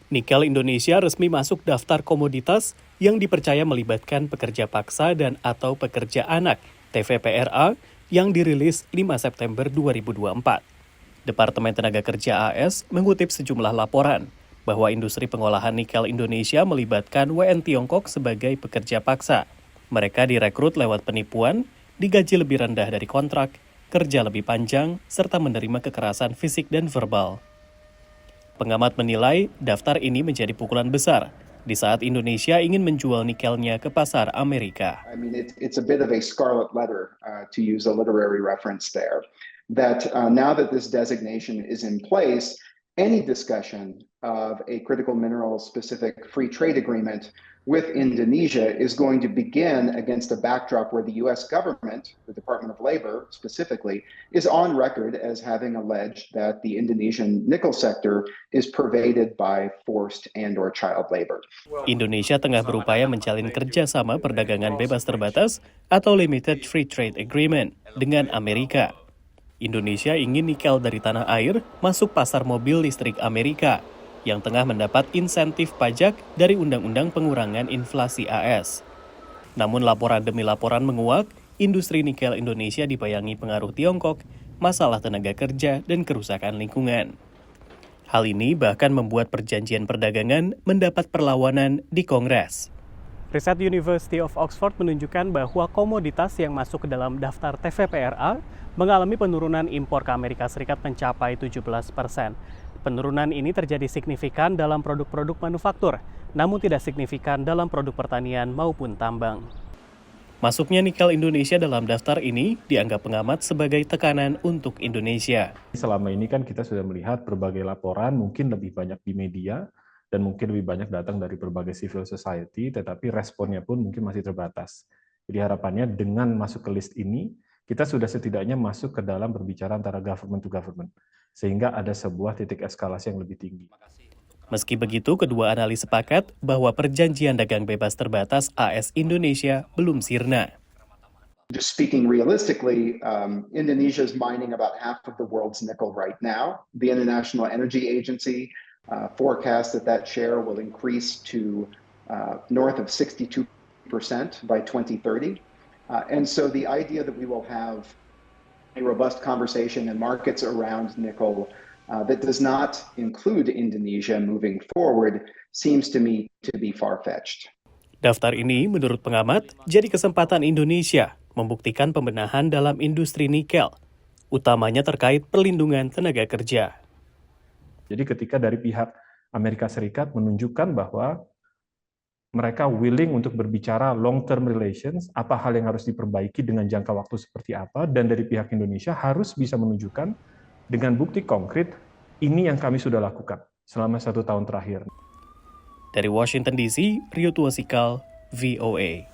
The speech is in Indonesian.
Nikel Indonesia resmi masuk daftar komoditas yang dipercaya melibatkan pekerja paksa dan atau pekerja anak (TVPRA) yang dirilis 5 September 2024. Departemen Tenaga Kerja AS mengutip sejumlah laporan bahwa industri pengolahan nikel Indonesia melibatkan WN Tiongkok sebagai pekerja paksa. Mereka direkrut lewat penipuan, digaji lebih rendah dari kontrak, kerja lebih panjang, serta menerima kekerasan fisik dan verbal. Pengamat menilai daftar ini menjadi pukulan besar di saat Indonesia ingin menjual nikelnya ke pasar Amerika. I mean, it's a bit of a scarlet letter, to use a literary reference there, that now that this designation is in place, any discussion of a critical mineral specific free trade agreement with Indonesia is going to begin against a backdrop where the U.S. government, the Department of Labor specifically, is on record as having alleged that the Indonesian nickel sector is pervaded by forced and/or child labor. Indonesia tengah berupaya menjalin kerjasama perdagangan bebas terbatas atau Limited Free Trade Agreement dengan Amerika. Indonesia ingin nikel dari tanah air masuk pasar mobil listrik Amerika yang tengah mendapat insentif pajak dari Undang-Undang Pengurangan Inflasi AS. Namun laporan demi laporan menguak, industri nikel Indonesia dibayangi pengaruh Tiongkok, masalah tenaga kerja, dan kerusakan lingkungan. Hal ini bahkan membuat perjanjian perdagangan mendapat perlawanan di Kongres. Riset University of Oxford menunjukkan bahwa komoditas yang masuk ke dalam daftar TVPRA mengalami penurunan impor ke Amerika Serikat mencapai 17%. Penurunan ini terjadi signifikan dalam produk-produk manufaktur, namun tidak signifikan dalam produk pertanian maupun tambang. Masuknya nikel Indonesia dalam daftar ini dianggap pengamat sebagai tekanan untuk Indonesia. Selama ini kan kita sudah melihat berbagai laporan, mungkin lebih banyak di media, dan mungkin lebih banyak datang dari berbagai civil society, tetapi responnya pun mungkin masih terbatas. Jadi harapannya dengan masuk ke list ini, kita sudah setidaknya masuk ke dalam berbicara antara government to government, sehingga ada sebuah titik eskalasi yang lebih tinggi. Meski begitu, kedua analis sepakat bahwa perjanjian dagang bebas terbatas AS Indonesia belum sirna. Just speaking realistically, Indonesia is mining about half of the world's nickel right now. The International Energy Agency forecast that share will increase to north of 62% by 2030. And so the idea that we will have a robust conversation in markets around nickel that does not include Indonesia moving forward seems to me to be far-fetched. Daftar ini, menurut pengamat, jadi kesempatan Indonesia membuktikan pembenahan dalam industri nikel, utamanya terkait perlindungan tenaga kerja. Jadi ketika dari pihak Amerika Serikat menunjukkan bahwa mereka willing untuk berbicara long-term relations, apa hal yang harus diperbaiki dengan jangka waktu seperti apa, dan dari pihak Indonesia harus bisa menunjukkan dengan bukti konkret, ini yang kami sudah lakukan selama 1 tahun terakhir. Dari Washington DC, Rio Tuasikal, VOA.